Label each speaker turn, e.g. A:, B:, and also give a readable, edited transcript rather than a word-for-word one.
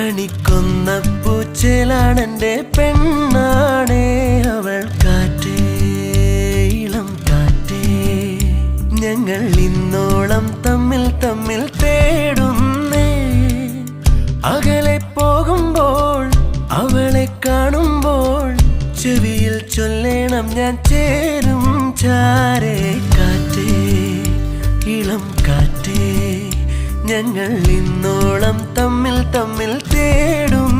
A: കണിക്കൊന്ന പൂച്ചേലാണെന്റെ പെണ്ണാണേ അവൾ. കാറ്റേ ഇളം കാറ്റേ, ഞങ്ങൾ ഇന്നോളം തമ്മിൽ തമ്മിൽ തേടുന്നേ. അകലെ പോകുമ്പോൾ അവളെ കാണുമ്പോൾ ചെവിയിൽ ചൊല്ലേണം ഞാൻ ചേരും ചാരേ. കാറ്റേ ഇളം കാറ്റേ, ഞങ്ങൾ ഇന്നോളം തമ്മിൽ തമ്മിൽ തേടും.